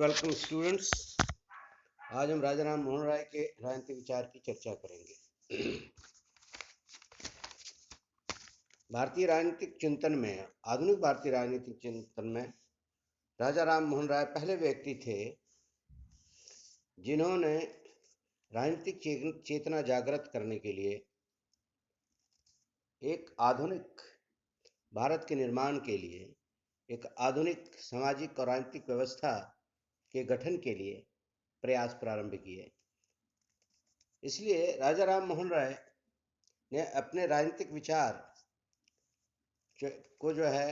Welcome students. आज हम राजा राम मोहन राय के राजनीतिक विचार की चर्चा करेंगे। भारतीय राजनीतिक चिंतन में, आधुनिक भारतीय राजनीतिक चिंतन में राजा राम मोहन राय पहले व्यक्ति थे जिन्होंने राजनीतिक चेतना जागृत करने के लिए एक आधुनिक भारत के निर्माण के लिए, एक आधुनिक सामाजिक और राजनीतिक व्यवस्था के गठन के लिए प्रयास प्रारंभ किए। इसलिए राजा राम मोहन राय ने अपने राजनीतिक विचार को जो है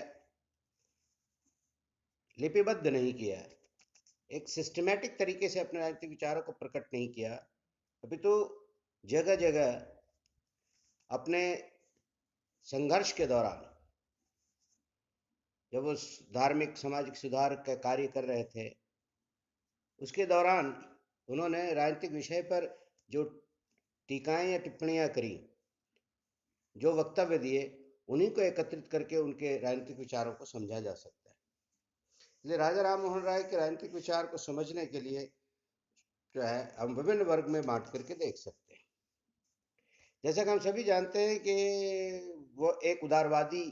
लिपिबद्ध नहीं किया, एक सिस्टमैटिक तरीके से अपने राजनीतिक विचारों को प्रकट नहीं किया, अभी तो जगह जगह अपने संघर्ष के दौरान, जब वो धार्मिक सामाजिक सुधार का कार्य कर रहे थे, उसके दौरान उन्होंने राजनीतिक विषय पर जो टीकाएं या टिप्पणियां करी, जो वक्तव्य दिए, उन्हीं को एकत्रित करके उनके राजनीतिक विचारों को समझा जा सकता है। इसलिए राजा राम मोहन राय के राजनीतिक विचार को समझने के लिए जो है हम विभिन्न वर्ग में बांट करके देख सकते हैं। जैसा कि हम सभी जानते हैं कि वो एक उदारवादी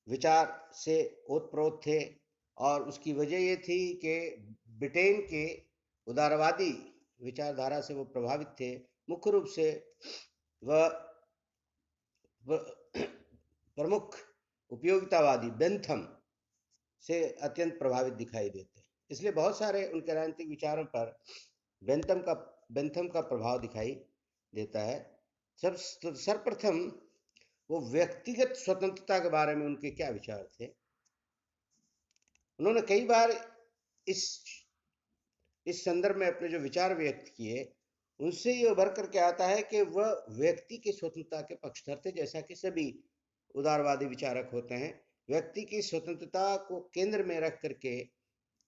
विचार से ओतप्रोत थे, और उसकी वजह ये थी कि ब्रिटेन के उदारवादी विचारधारा से वो प्रभावित थे। मुख्य रूप से वह प्रमुख उपयोगितावादी बेंथम से अत्यंत प्रभावित दिखाई देते हैं। इसलिए बहुत सारे उनके राजनीतिक विचारों पर बेंथम का प्रभाव दिखाई देता है। सर्वप्रथम वो व्यक्तिगत स्वतंत्रता के बारे में उनके क्या विचार थे। उन्होंने कई बार इस संदर्भ में अपने जो विचार व्यक्त किए, उनसे ये उभर करके आता है कि वह व्यक्ति की स्वतंत्रता के पक्षधर थे। जैसा कि सभी उदारवादी विचारक होते हैं, व्यक्ति की स्वतंत्रता को केंद्र में रख करके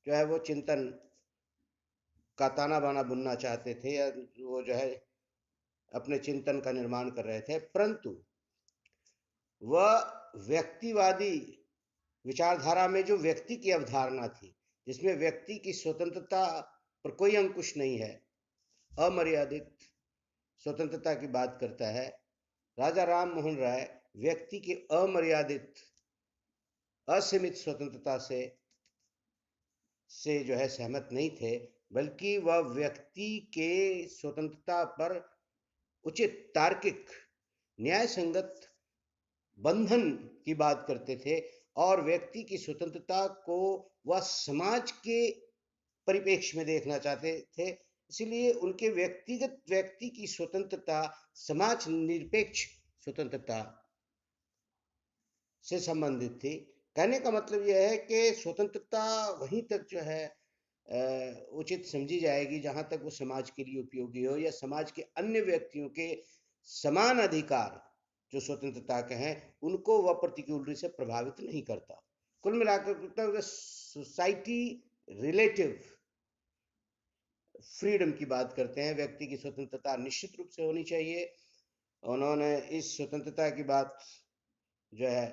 जो है वो चिंतन का ताना बाना बुनना चाहते थे, या वो जो है अपने चिंतन का निर्माण कर रहे थे। परंतु वह व्यक्तिवादी विचारधारा में जो व्यक्ति की अवधारणा थी, जिसमें व्यक्ति की स्वतंत्रता पर कोई अंकुश नहीं है, अमर्यादित स्वतंत्रता की बात करता है, राजा राम मोहन राय व्यक्ति की अमर्यादित असीमित स्वतंत्रता से जो है सहमत नहीं थे, बल्कि वह व्यक्ति के स्वतंत्रता पर उचित, तार्किक, न्याय संगत बंधन की बात करते थे, और व्यक्ति की स्वतंत्रता को वह समाज के परिप्रेक्ष्य में देखना चाहते थे। इसलिए उनके व्यक्ति की स्वतंत्रता समाज निरपेक्ष स्वतंत्रता से संबंधित थी। कहने का मतलब यह है कि स्वतंत्रता वहीं तक जो है उचित समझी जाएगी जहां तक वो समाज के लिए उपयोगी हो, या समाज के अन्य व्यक्तियों के समान अधिकार जो स्वतंत्रता के हैं उनको वह प्रतिकूल रूप से प्रभावित नहीं करता। कुल मिलाकर सोसाइटी रिलेटिव फ्रीडम की बात करते हैं। व्यक्ति की स्वतंत्रता निश्चित रूप से होनी चाहिए। उन्होंने इस स्वतंत्रता की बात जो है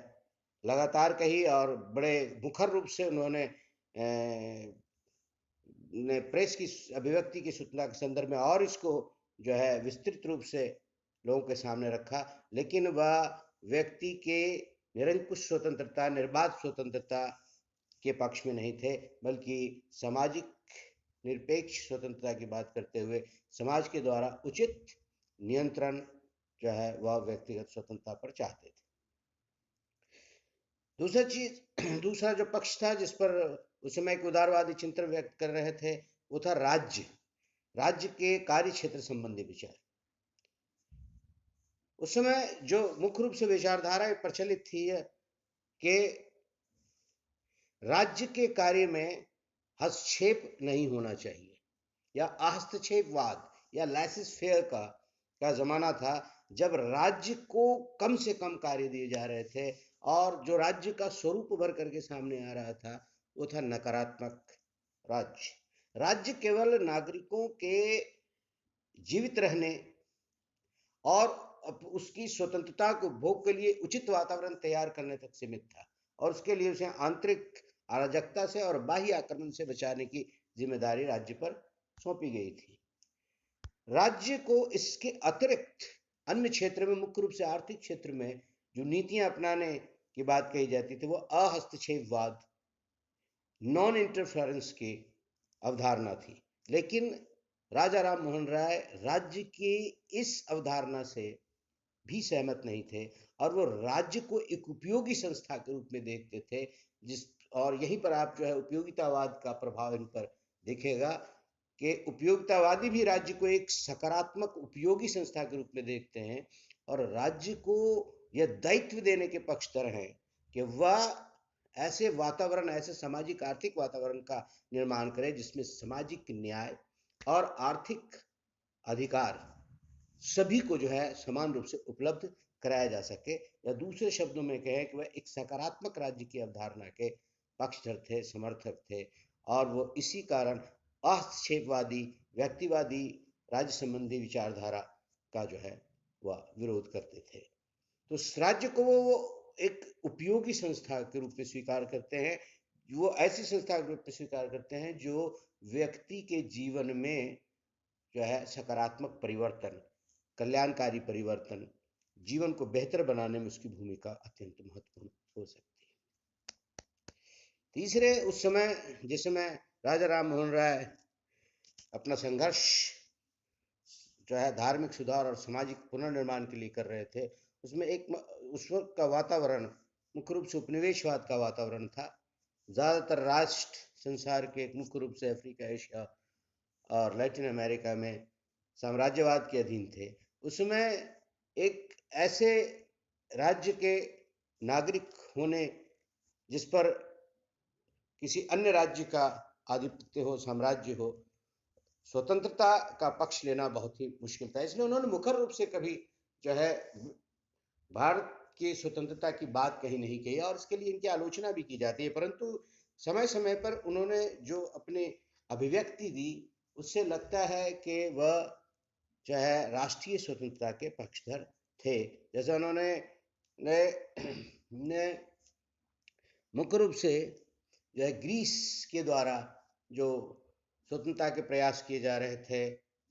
लगातार कही, और बड़े मुखर रूप से उन्होंने प्रेस की अभिव्यक्ति की स्वतंत्रता के संदर्भ में और इसको जो है विस्तृत रूप से लोगों के सामने रखा। लेकिन वह व्यक्ति के निरंकुश स्वतंत्रता, निर्बाध स्वतंत्रता के पक्ष में नहीं थे, बल्कि सामाजिक निरपेक्ष स्वतंत्रता की बात करते हुए समाज के द्वारा उचित नियंत्रण जो है वह व्यक्तिगत स्वतंत्रता पर चाहते थे। दूसरा जो पक्ष था जिस पर उस समय एक उदारवादी चिंतन व्यक्त कर रहे थे, वो था राज्य के कार्य क्षेत्र संबंधी विचार। उस समय जो मुख्य रूप से विचारधारा प्रचलित थी कि राज्य के कार्य में हस्तक्षेप नहीं होना चाहिए, या हस्तक्षेपवाद या लैसेस फेयर का जमाना था, जब राज्य को कम से कम कार्य दिए जा रहे थे, और जो राज्य का स्वरूप उभर करके सामने आ रहा था वो था नकारात्मक राज्य केवल नागरिकों के जीवित रहने और उसकी स्वतंत्रता को भोग के लिए उचित वातावरण तैयार करने तक सीमित था, और उसके लिए उसे आंतरिक अराजकता से और बाह्य आक्रमण से बचाने की जिम्मेदारी राज्य पर सौंपी गई थी। राज्य को इसके अतिरिक्त अन्य क्षेत्र में, मुख्य रूप से आर्थिक क्षेत्र में जो नीतियां अपनाने की बात कही जाती थी वो अहस्तक्षेपवाद, नॉन इंटरफेरेंस की अवधारणा थी। लेकिन राजा राम मोहन राय राज्य की इस अवधारणा से भी सहमत नहीं थे और वो राज्य को एक उपयोगी संस्था के रूप में देखते थे, और यहीं पर आप जो है उपयोगितावाद का प्रभाव इन पर दिखेगा कि उपयोगितावादी भी राज्य को एक सकारात्मक उपयोगी संस्था के रूप में देखते हैं और राज्य को यह दायित्व देने के पक्षधर हैं कि वह ऐसे वातावरण, ऐसे सामाजिक आर्थिक वातावरण का निर्माण करे जिसमें सामाजिक न्याय और आर्थिक अधिकार सभी को जो है समान रूप से उपलब्ध कराया जा सके, या दूसरे शब्दों में कहें कि वह एक सकारात्मक राज्य की अवधारणा के पक्षधर थे, समर्थक थे, और वो इसी कारण हस्तक्षेपवादी, व्यक्तिवादी राज्य संबंधी विचारधारा का जो है वह विरोध करते थे। तो इस राज्य को वो एक उपयोगी संस्था के रूप में स्वीकार करते हैं, वो ऐसी संस्था के रूप में स्वीकार करते हैं जो व्यक्ति के जीवन में जो है सकारात्मक परिवर्तन, कल्याणकारी परिवर्तन, जीवन को बेहतर बनाने में उसकी भूमिका अत्यंत महत्वपूर्ण हो सकती है। तीसरे, उस समय जिस समय राजा राम मोहन राय अपना संघर्ष जो है धार्मिक सुधार और सामाजिक पुनर्निर्माण के लिए कर रहे थे, उसमें एक उस वक्त का वातावरण मुख्य रूप से उपनिवेशवाद का वातावरण था। ज़्यादातर राष्ट्र संसार के मुख्य रूप से अफ्रीका, एशिया और लैटिन अमेरिका में साम्राज्यवाद के अधीन थे। उसमें एक ऐसे राज्य के नागरिक होने जिस पर किसी अन्य राज्य का आधिपत्य हो, साम्राज्य हो, स्वतंत्रता का पक्ष लेना बहुत ही मुश्किल था। इसलिए उन्होंने मुखर रूप से कभी जो है भारत की स्वतंत्रता की बात कहीं नहीं कही और इसके लिए इनकी आलोचना भी की जाती है, परंतु समय समय पर उन्होंने जो अपनी अभिव्यक्ति दी उससे लगता है कि वह जो है राष्ट्रीय स्वतंत्रता के पक्षधर थे। जैसे उन्होंने ने मुख्य रूप से जो है ग्रीस के द्वारा जो स्वतंत्रता के प्रयास किए जा रहे थे,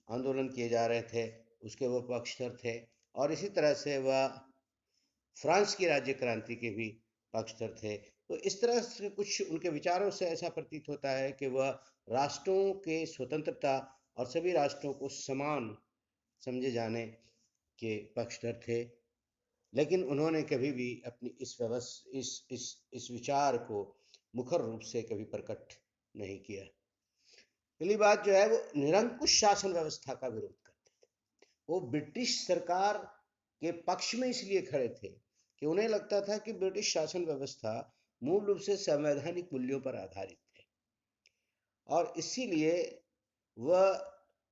आंदोलन किए जा रहे थे, उसके वो पक्षधर थे, और इसी तरह से वह फ्रांस की राज्य क्रांति के भी पक्षधर थे। तो इस तरह से कुछ उनके विचारों से ऐसा प्रतीत होता है कि वह राष्ट्रों के स्वतंत्रता और सभी राष्ट्रों को समान समझे जाने के पक्षधर थे। लेकिन उन्होंने कभी भी अपनी इस विचार को मुखर रूप से कभी प्रकट नहीं किया। पहली बात जो है वो निरंकुश शासन व्यवस्था का विरोध करते थे। वो ब्रिटिश सरकार के पक्ष में इसलिए खड़े थे कि उन्हें लगता था कि ब्रिटिश शासन व्यवस्था मूल रूप से संवैधानिक मूल्यों पर आधारित थे और इसीलिए वह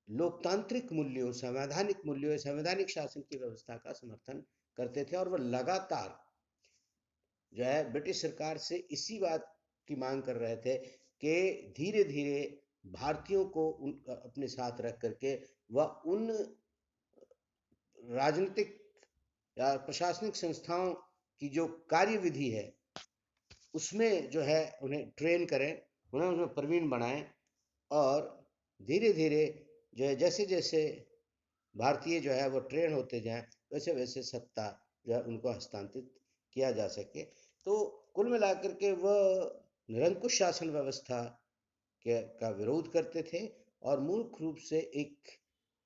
लोकतांत्रिक मूल्यों, संवैधानिक मूल्यों, संवैधानिक शासन की व्यवस्था का समर्थन करते थे। और वह लगातार जो है ब्रिटिश सरकार से इसी बात की मांग कर रहे थे कि धीरे धीरे भारतीयों को अपने साथ रख करके वह उन राजनीतिक या प्रशासनिक संस्थाओं की जो कार्यविधि है उसमें जो है उन्हें ट्रेन करें, उन्हें उसमें प्रवीण बनाएं, और धीरे धीरे जो है जैसे जैसे भारतीय जो है वो ट्रेन होते जाएं वैसे वैसे सत्ता जो है उनको हस्तांतरित किया जा सके। तो कुल मिलाकर के वह निरंकुश शासन व्यवस्था का विरोध करते थे और मूल रूप से एक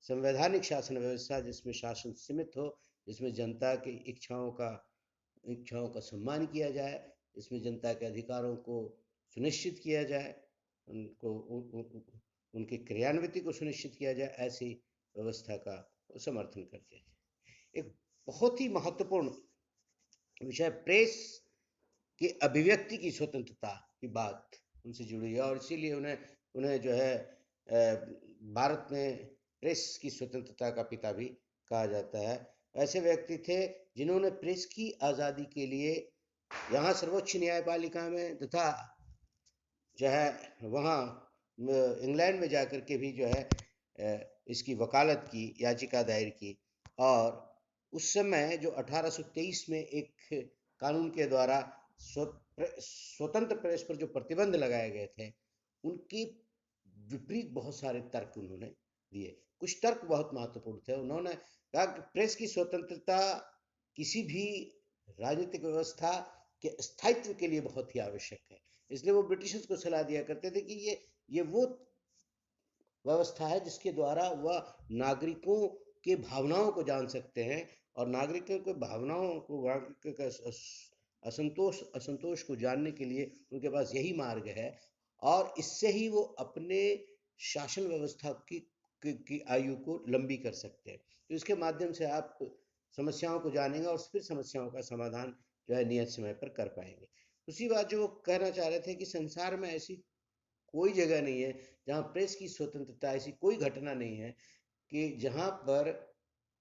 संवैधानिक शासन व्यवस्था जिसमें शासन सीमित हो, जिसमें जनता की इच्छाओं का सम्मान किया जाए, इसमें जनता के अधिकारों को सुनिश्चित किया जाए, उनकी क्रियान्विति को सुनिश्चित किया जाए, ऐसी व्यवस्था का समर्थन करते थे। एक बहुत ही महत्वपूर्ण विषय प्रेस की अभिव्यक्ति की स्वतंत्रता की बात उनसे जुड़ी है और इसीलिए उन्हें जो है भारत में प्रेस की स्वतंत्रता का पिता भी कहा जाता है। ऐसे व्यक्ति थे जिन्होंने प्रेस की आज़ादी के लिए यहाँ सर्वोच्च न्यायपालिका में तथा जो है वहाँ इंग्लैंड में जाकर के भी जो है इसकी वकालत की, याचिका दायर की, और उस समय जो 1823 में एक कानून के द्वारा स्वतंत्र प्रेस पर जो प्रतिबंध लगाए गए थे उनके विपरीत बहुत सारे तर्क उन्होंने दिए। कुछ तर्क बहुत महत्वपूर्ण थे। उन्होंने कहा कि प्रेस की स्वतंत्रता किसी भी राजनीतिक व्यवस्था के स्थायित्व के लिए बहुत ही आवश्यक है। इसलिए वो ब्रिटिशर्स को सलाह दिया करते थे कि ये वो व्यवस्था है जिसके द्वारा वह नागरिकों के भावनाओं को जान सकते हैं और नागरिकों के भावनाओं को, नागरिकों का असंतोष को जानने के लिए उनके पास यही मार्ग है और इससे ही वो अपने शासन व्यवस्था की आयु को लंबी कर सकते हैं। तो इसके माध्यम से आप समस्याओं को जानेंगे और फिर समस्याओं का समाधान जो है नियत समय पर कर पाएंगे। उसी बात जो वो कहना चाह रहे थे कि संसार में ऐसी कोई जगह नहीं है जहाँ प्रेस की स्वतंत्रता, ऐसी कोई घटना नहीं है कि जहाँ पर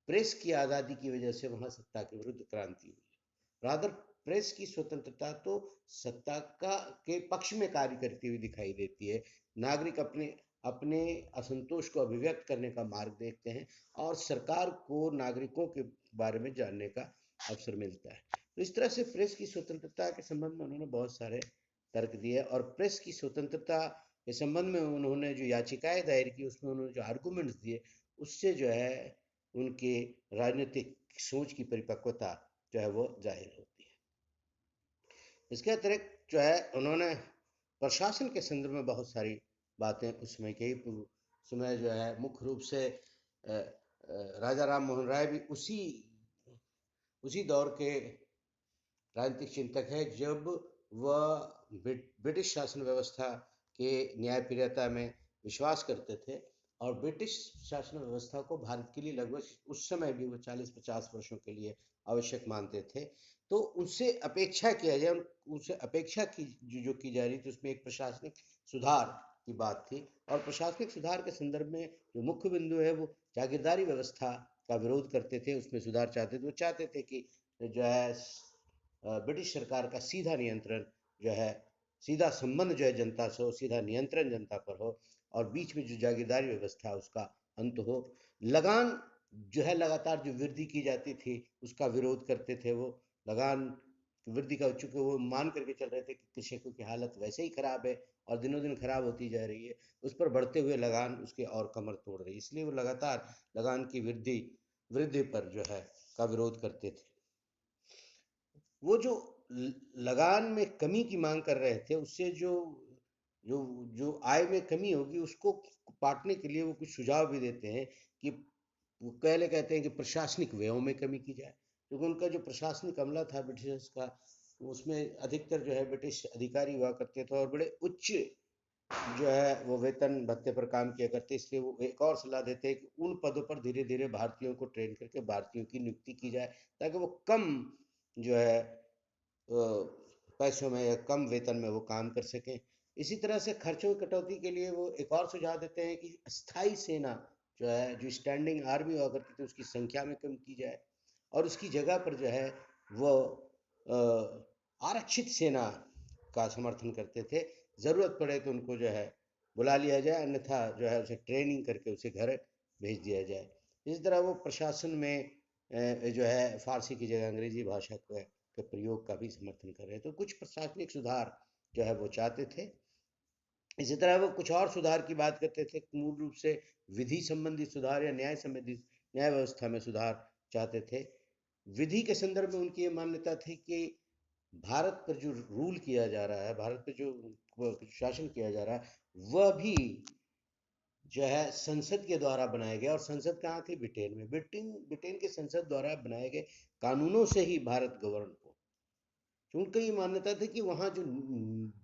प्रेस की आज़ादी की वजह से वहाँ सत्ता के विरुद्ध क्रांति हुई। रादर प्रेस की स्वतंत्रता तो सत्ता के पक्ष में कार्य करती हुई दिखाई देती है। नागरिक अपने अपने असंतोष को अभिव्यक्त करने का मार्ग देखते हैं और सरकार को नागरिकों के बारे में जानने का अवसर मिलता है। तो इस तरह से प्रेस की स्वतंत्रता के संबंध में उन्होंने बहुत सारे तर्क दिए और प्रेस की स्वतंत्रता के संबंध में उन्होंने जो याचिकाएं दायर की उसमें उन्होंने जो आर्गूमेंट्स दिए उससे जो है उनके राजनीतिक सोच की परिपक्वता जो है वो जाहिर होती है। इसके अतिरिक्त जो है उन्होंने प्रशासन के संदर्भ में बहुत सारी बातें उसमें कही। उसमें जो है मुख्य रूप से राजा राम मोहन राय भी उसी दौर के राजनीतिक चिंतक है जब वह ब्रिटिश शासन व्यवस्था के न्यायप्रियता में विश्वास करते थे और ब्रिटिश शासन व्यवस्था को भारत के लिए लगभग उस समय भी वो 40-50 वर्षों के लिए आवश्यक मानते थे। तो उनसे अपेक्षा किया जाए, उनसे अपेक्षा की जो की जा रही थी उसमें एक प्रशासनिक सुधार की बात थी और प्रशासनिक सुधार के संदर्भ में जो मुख्य बिंदु है वो जागीरदारी व्यवस्था का विरोध करते थे, उसमें सुधार चाहते थे। वो चाहते थे कि जो है ब्रिटिश सरकार का सीधा नियंत्रण जो है, सीधा संबंध जो है जनता से हो, सीधा नियंत्रण जनता पर हो और बीच में जो जागीरदारी व्यवस्था है उसका अंत हो। लगान जो है लगातार जो वृद्धि की जाती थी उसका विरोध करते थे। वो लगान वृद्धि का, चूंकि वो मान करके चल रहे थे कि कृषकों की हालत वैसे ही खराब है और दिनों दिन खराब होती जा रही है, उस पर बढ़ते हुए लगान उसके और कमर तोड़ रही है, इसलिए वो लगातार लगान की वृद्धि पर जो है का विरोध करते थे। वो जो लगान में कमी की मांग कर रहे थे उससे जो जो जो आय में कमी होगी उसको पाटने के लिए वो कुछ सुझाव भी देते हैं कि वो पहले कहते हैं कि प्रशासनिक व्ययों में कमी की जाए, क्योंकि उनका जो प्रशासनिक अमला था ब्रिटिशर्स का उसमें अधिकतर जो है ब्रिटिश अधिकारी हुआ करते थे और बड़े उच्च जो है वो वेतन भत्ते पर काम किया करते, इसलिए वो एक और सलाह देते हैं कि उन पदों पर धीरे धीरे भारतीयों को ट्रेन करके भारतीयों की नियुक्ति की जाए ताकि वो कम जो है पैसों में या कम वेतन में वो काम कर सकें। इसी तरह से खर्चों की कटौती के लिए वो एक और सुझाव देते हैं कि स्थायी सेना जो है, जो स्टैंडिंग आर्मी हुआ करती थी उसकी संख्या में कम की जाए और उसकी जगह पर जो है वो आरक्षित सेना का समर्थन करते थे। ज़रूरत पड़े तो उनको जो है बुला लिया जाए, अन्यथा जो है उसे ट्रेनिंग करके उसे घर भेज दिया जाए। इस तरह वो प्रशासन में जो है फारसी की जगह अंग्रेजी भाषा के प्रयोग का भी समर्थन कर रहे थे। तो कुछ प्रशासनिक सुधार जो है वो चाहते थे। इसी तरह वो कुछ और सुधार की बात करते थे, मूल रूप से विधि संबंधी सुधार या न्याय संबंधी न्याय व्यवस्था में सुधार चाहते थे। विधि के संदर्भ में उनकी ये मान्यता थी कि भारत पर जो रूल किया जा रहा है, भारत पर जो शासन किया जा रहा है वह भी जो है संसद के द्वारा बनाए गए, और संसद कहाँ थी? ब्रिटेन में। ब्रिटेन के संसद द्वारा बनाए गए कानूनों से ही भारत गवर्न हो। तो उनका ये मान्यता थी कि वहाँ जो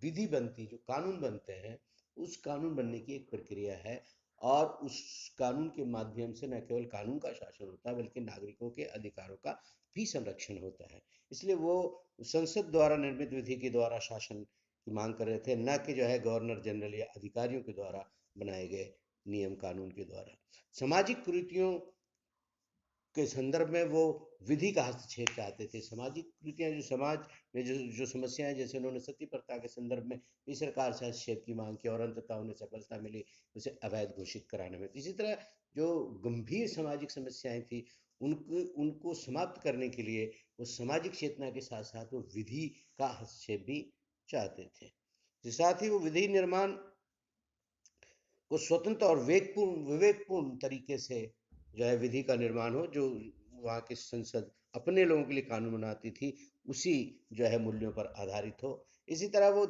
विधि बनती, जो कानून बनते हैं, उस कानून बनने की एक प्रक्रिया है और उस कानून के माध्यम से न केवल कानून का शासन होता है बल्कि नागरिकों के अधिकारों का भी संरक्षण होता है। इसलिए वो संसद द्वारा निर्मित विधि के द्वारा शासन की मांग कर रहे थे, न कि जो है गवर्नर जनरल या अधिकारियों के द्वारा बनाए गए नियम कानून के द्वारा। सामाजिक कुरीतियों के संदर्भ में वो विधि का हस्तक्षेप चाहते थे। सामाजिक कुरीतियाँ, जो समाज में जो समस्याएं, जैसे उन्होंने सती प्रथा के संदर्भ में भी सरकार से हस्तक्षेप की मांग की और अंततः उन्हें सफलता मिली उसे अवैध घोषित कराने में। इसी तरह जो गंभीर सामाजिक समस्याएं थी उनको समाप्त करने के लिए वो सामाजिक चेतना के साथ साथ वो विधि का हस्तक्षेप भी चाहते थे। इसके साथ ही वो विधि निर्माण को स्वतंत्र और विवेकपूर्ण तरीके से जो है विधि का निर्माण हो, जो वहाँ की संसद अपने लोगों के लिए कानून बनाती थी, उसी जो है मूल्यों पर आधारित हो। इसी तरह वो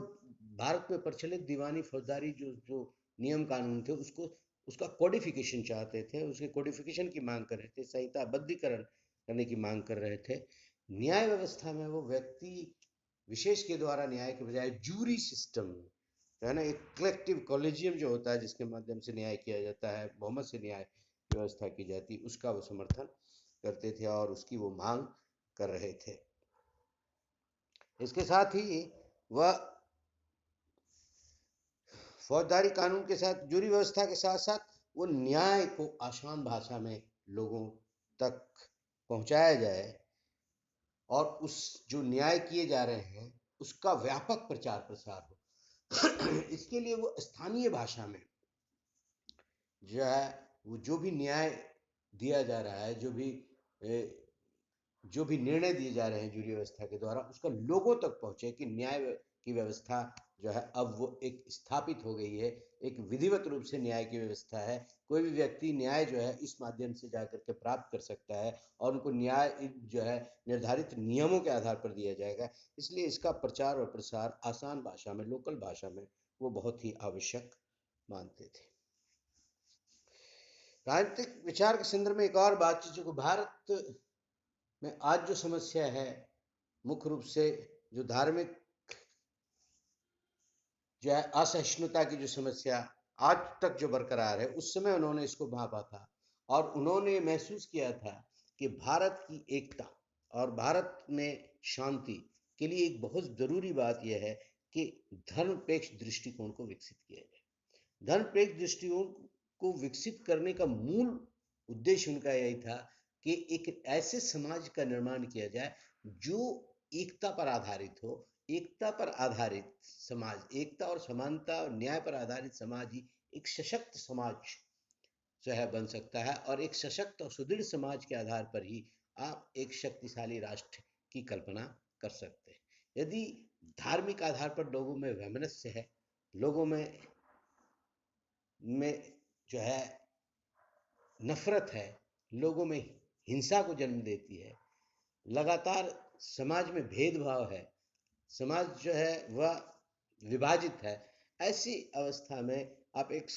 भारत में प्रचलित दीवानी फौजदारी जो जो नियम कानून थे, उसको उसका कोडिफिकेशन चाहते थे, उसके कोडिफिकेशन की मांग कर रहे थे, संहिताबद्धीकरण करने की मांग कर रहे थे। न्याय व्यवस्था में वो व्यक्ति विशेष के द्वारा न्याय के बजाय जूरी सिस्टम है ना, एक कलेक्टिव कॉलेजियम जो होता है जिसके माध्यम से न्याय किया जाता है, बहुमत से न्याय व्यवस्था की जाती, उसका वो समर्थन करते थे और उसकी वो मांग कर रहे थे। इसके साथ ही वह फौजदारी कानून के साथ जूरी व्यवस्था के साथ साथ वो न्याय को आसान भाषा में लोगों तक पहुंचाया जाए और उस जो न्याय किए जा रहे हैं उसका व्यापक प्रचार प्रसार हो। इसके लिए वो स्थानीय भाषा में जो है वो जो भी न्याय दिया जा रहा है, जो भी निर्णय दिए जा रहे हैं जूरी व्यवस्था के द्वारा, उसका लोगों तक पहुंचे कि न्याय की व्यवस्था जो है अब वो एक स्थापित हो गई है, एक विधिवत रूप से न्याय की व्यवस्था है। कोई भी व्यक्ति न्याय जो है इस माध्यम से जाकर के प्राप्त कर सकता है और उनको न्याय जो है निर्धारित नियमों के आधार पर दिया जाएगा। इसलिए इसका प्रचार और प्रसार आसान भाषा में, लोकल भाषा में वो बहुत ही आवश्यक मानते थे। राजनीतिक विचार के संदर्भ में एक और बात जो भारत में आज जो समस्या है, मुख्य रूप से जो धार्मिक जो है असहिष्णुता की जो समस्या आज तक जो बरकरार है, उस समय उन्होंने इसको भांपा था और उन्होंने महसूस किया था कि भारत की एकता और भारत में शांति के लिए एक बहुत जरूरी बात यह है कि धर्मनिरपेक्ष दृष्टिकोण को विकसित किया जाए। धर्मनिरपेक्ष दृष्टिकोण को विकसित करने का मूल उद्देश्य उनका यही था कि एक ऐसे समाज का निर्माण किया जाए जो एकता पर आधारित हो। एकता पर आधारित समाज, एकता और समानता और न्याय पर आधारित समाज ही एक सशक्त समाज जो है बन सकता है और एक सशक्त और सुदृढ़ समाज के आधार पर ही आप एक शक्तिशाली राष्ट्र की कल्पना कर सकते हैं। यदि धार्मिक आधार पर लोगों में वैमनस्य है, लोगों में जो है नफरत है, लोगों में हिंसा को जन्म देती है, लगातार समाज में भेदभाव है, समाज जो है वह विभाजित है, ऐसी अवस्था में आप एक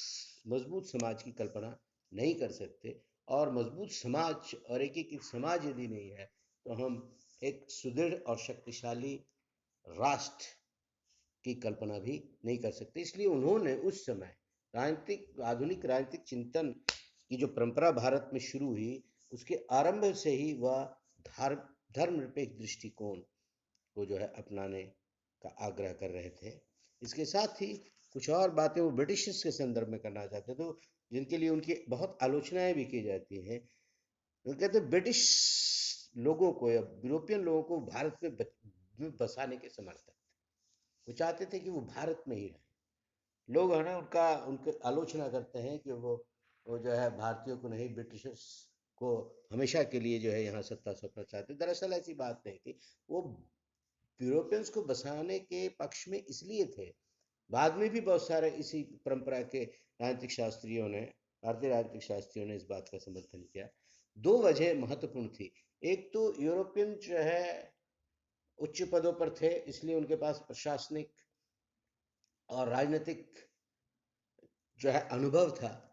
मजबूत समाज की कल्पना नहीं कर सकते। और मजबूत समाज और एक समाज यदि नहीं है तो हम एक सुदृढ़ और शक्तिशाली राष्ट्र की कल्पना भी नहीं कर सकते। इसलिए उन्होंने उस समय आधुनिक राजनीतिक चिंतन की जो परंपरा भारत में शुरू हुई, उसके आरंभ से ही वह धर्मनिरपेक्ष दृष्टिकोण को जो है अपनाने का आग्रह कर रहे थे। इसके साथ ही कुछ और बातें वो ब्रिटिशर्स के संदर्भ में करना चाहते थे, जिनके लिए उनकी बहुत आलोचनाएं भी की जाती हैं। वो कहते ब्रिटिश लोगों को या यूरोपियन लोगों को भारत में बसाने के समर्थक, वो चाहते थे कि वो भारत में ही रहे। लोग है ना उनके आलोचना करते हैं कि वो जो है भारतीयों को नहीं, ब्रिटिशर्स को हमेशा के लिए जो है यहाँ सत्ता सौंपना चाहते। दरअसल ऐसी बात नहीं थी, वो यूरोपियंस को बसाने के पक्ष में इसलिए थे। बाद में भी बहुत सारे इसी परंपरा के राजनीतिक शास्त्रियों ने, भारतीय राजनीतिक शास्त्रियों ने इस बात का समर्थन किया। दो वजह महत्वपूर्ण थी। एक तो यूरोपियन जो है उच्च पदों पर थे, इसलिए उनके पास प्रशासनिक और राजनीतिक जो है अनुभव था।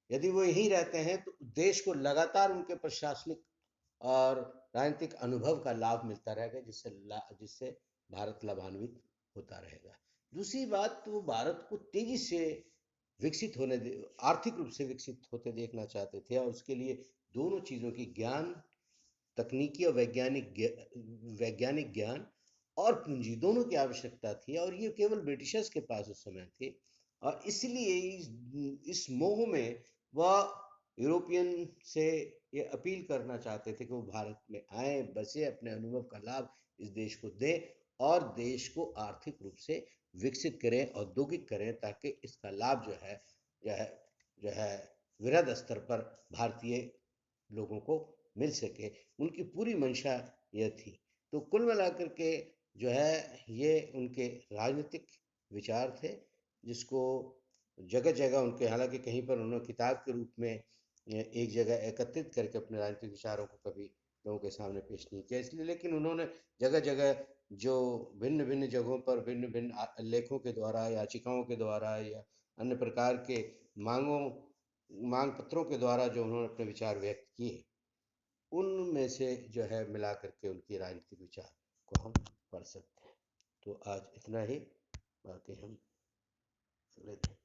यदि वो यहीं रहते हैं तो देश को लगातार उनके प्रशासनिक और राजनीतिक अनुभव का लाभ मिलता रहेगा, जिससे भारत लाभान्वित होता रहेगा। दूसरी बात, तो वो भारत को तेजी से विकसित होने दे, आर्थिक रूप से विकसित होते देखना चाहते थे और उसके लिए दोनों चीज़ों की ज्ञान, तकनीकी और वैज्ञानिक ज्ञान और पूंजी दोनों की आवश्यकता थी और ये केवल ब्रिटिशर्स के पास उस समय थी। और इसलिए इस मोह में वह यूरोपियन से ये अपील करना चाहते थे कि वो भारत में आए, बसे, अपने अनुभव का लाभ इस देश को दें और देश को आर्थिक रूप से विकसित करें, औद्योगिक करें, ताकि इसका लाभ जो है वृहद स्तर पर भारतीय लोगों को मिल सके। उनकी पूरी मंशा यह थी। तो कुल मिलाकर के जो है ये उनके राजनीतिक विचार थे, जिसको जगह जगह उनके, हालांकि कहीं पर उन्होंने किताब के रूप में एक जगह एकत्रित करके अपने राजनीतिक विचारों को कभी लोगों के सामने पेश नहीं किया, इसलिए, लेकिन उन्होंने जगह जगह जो भिन्न भिन्न जगहों पर भिन्न भिन्न लेखों के द्वारा, याचिकाओं के द्वारा या अन्य प्रकार के मांगों मांग पत्रों के द्वारा जो उन्होंने अपने विचार व्यक्त किए, उनमें से जो है मिला करके उनकी राजनीतिक विचार को हम पढ़ सकते हैं। तो आज इतना ही, बाकी हम अगले दिन